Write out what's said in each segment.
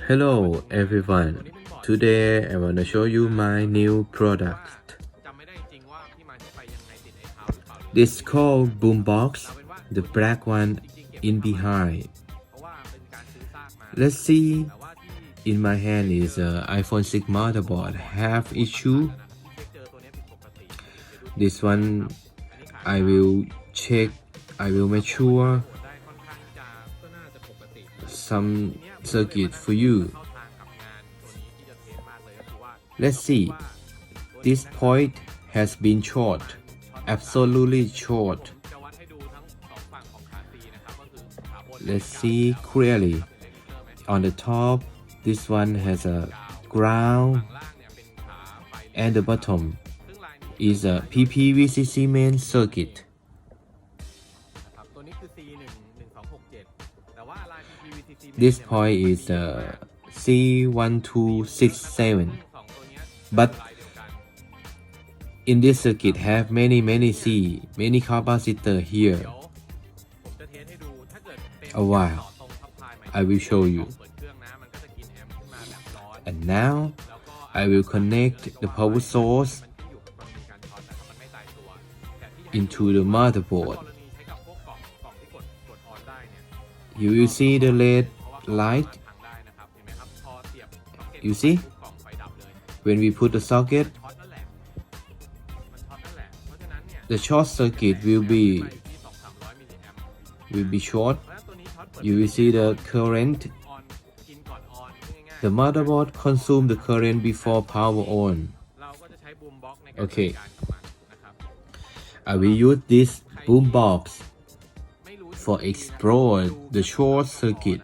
Hello everyone. Today I want to show you my new product. This called boombox, the black one in behind. Let's see. In my hand is a iPhone 6 motherboard have issue. This one I will check. I will make sure some circuit for you. Let's see. This point has been short, absolutely short. Let's see clearly. On the top, this one has a ground, and the bottom is a PPVCC main circuit. This point is C1267, but in this circuit have many capacitor here. A while, I will show you. And now I will connect the power source into the motherboard. You will see the red light. You see? When we put the socket, the short circuit will be short. You will see the current. The motherboard consumes the current before power on. Okay. I will use this boombox for explore the short circuit.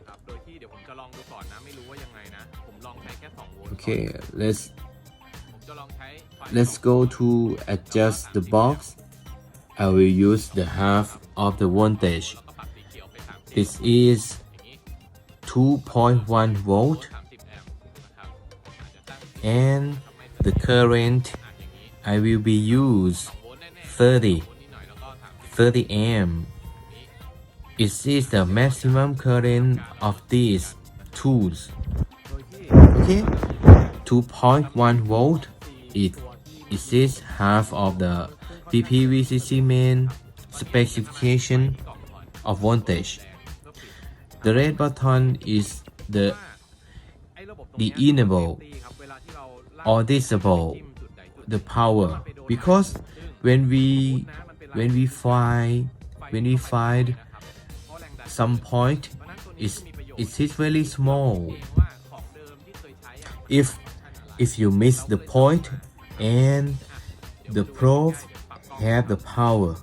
Okay, let's go to adjust the box. I will use the half of the voltage. This is 2.1 volt, and the current I will be use 30 amp. It is the maximum current of these tools. Okay, 2.1 volt. It is half of the PPVCC main specification of voltage. The red button is the enable or disable the power, because when we find some point, it is very small. If you miss the point and the probe have the power,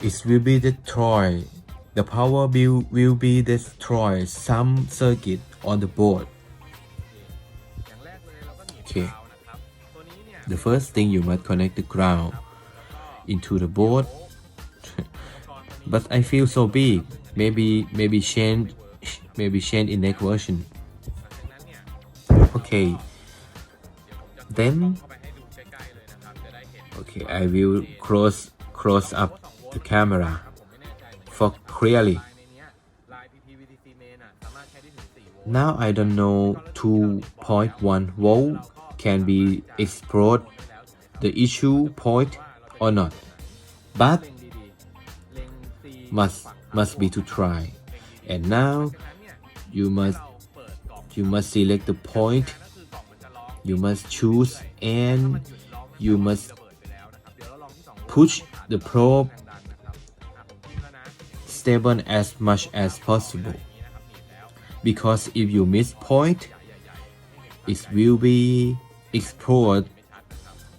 it will be destroyed. The power will be destroyed some circuit on the board. Okay. The first thing, you must connect the ground into the board. But I feel so big. Maybe change in next version. Okay. Then I will close up the camera for clearly. Now I don't know 2.1 volt can be explode the issue point or not, but must be to try. And now you must select the point. You must choose, and you must push the probe stable as much as possible, because if you miss point, it will be explode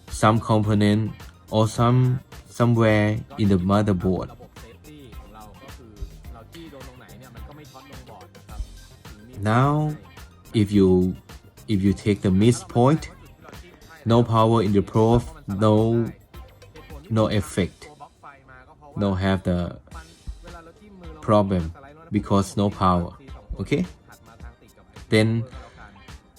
some component or somewhere in the motherboard. Now if you take the miss point, no power in the probe, no effect, no have the problem because no power. Okay, then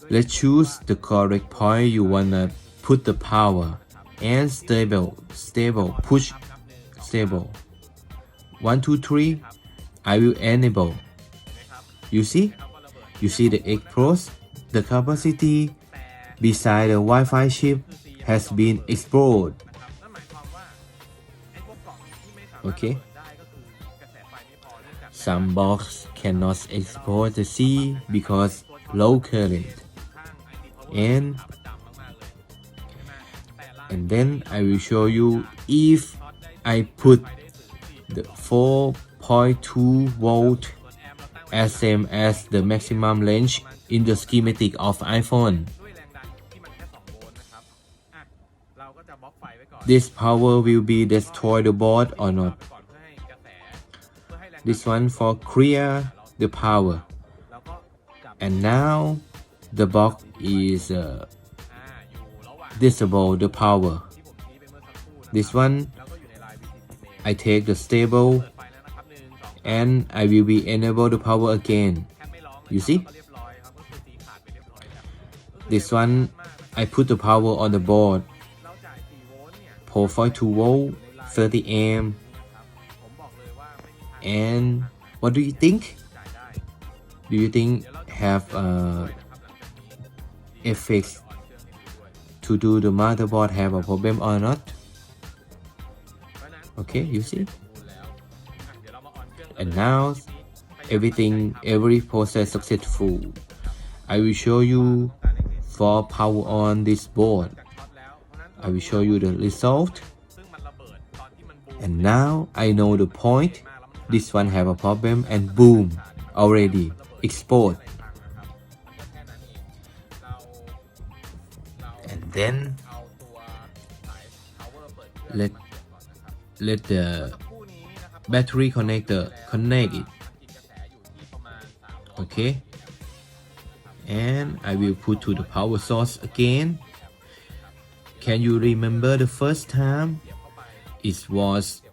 let's choose the correct point you wanna put the power, and stable, push stable. 1 2 3. I will enable. You see, You see the exposed, the capacity beside the Wi-Fi chip has been explored. Okay. Some box cannot export the C because low current. And then I will show you if I put the 4.2 volt as same as the maximum range in the schematic of iPhone. This power will be destroy the board or not. This one for clear the power. And now the box is disable the power. This one I take the stable and I will be enable the power again. You see? This one I put the power on the board. 4.2 volt, 30 amp. And what do you think? Do you think have effects to do the motherboard have a problem or not? Okay, you see? And now every process successful. I will show you for power on this board. I will show you the result. And now I know the point. This one have a problem and boom, already export. And then let the battery connector connect it. Okay. And I will put to the power source again. Can you remember the first time it was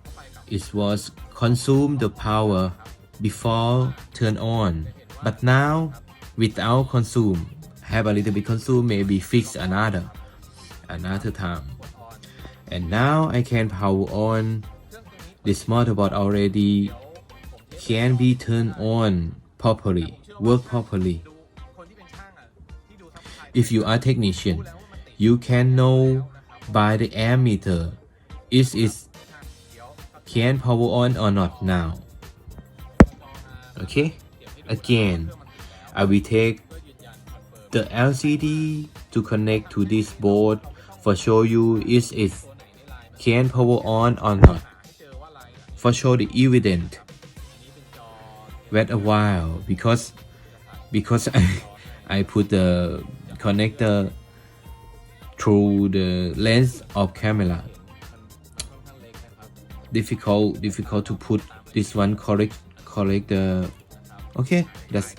consume the power before turn on, but now without consume, have a little bit consume, maybe fix another time. And now I can power on this motherboard already can be turned on properly, work properly. If you are technician, you can know by the ammeter is it can power on or not now. Okay, again I will take the LCD to connect to this board for show you is it can power on or not, for show the evident. Wait a while because I put the connector through the lens of camera. Difficult to put this one correct the. Okay, that's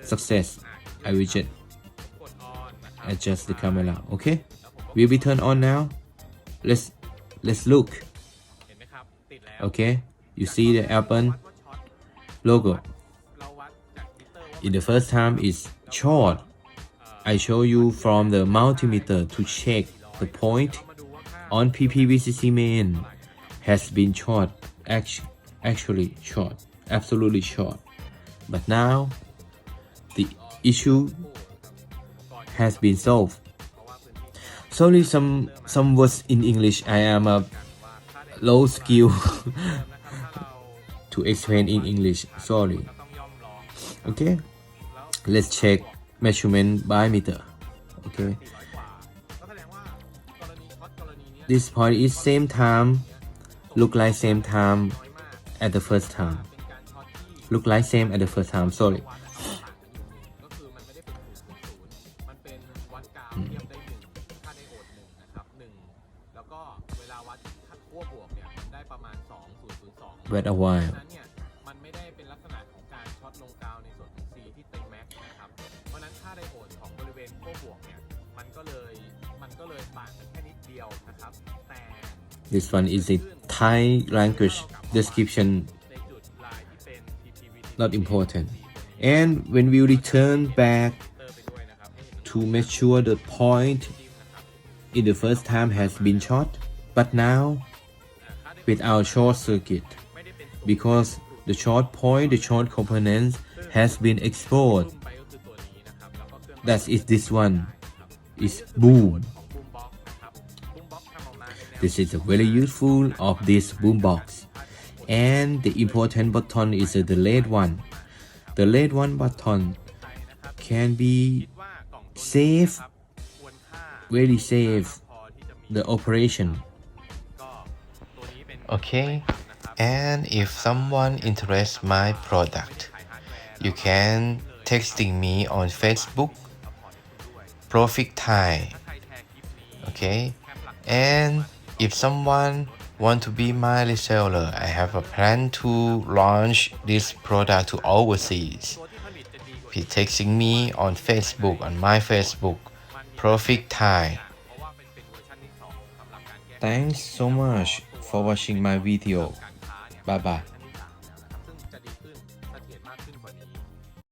success. I will just adjust the camera. Okay, will be turned on now. Let's look. Okay, you see the Apple logo. In the first time it's short. I show you from the multimeter to check the point on PPVCC main has been short, actually short, absolutely short. But now the issue has been solved. Sorry, some words in English. I am a low skill to explain in English. Sorry. Okay, let's check measurement by meter. Okay, this point is same time, look like same time at the first time, look like same at the first time. Sorry. Wait a while. This one is a Thai language description, not important. And when we return back to make sure the point in the first time has been short, but now without short circuit, because the short point, the short components has been exported. That is this one is boom. This is very useful of this boombox. And the important button is the red one. The red one button can be safe, very safe the operation. Okay, and if someone interests my product, you can texting me on Facebook, Profit Thai. Okay, and if someone want to be my reseller, I have a plan to launch this product to overseas. Please texting me on Facebook, on my Facebook, Profit Thai. Thanks so much for watching my video. Bye bye.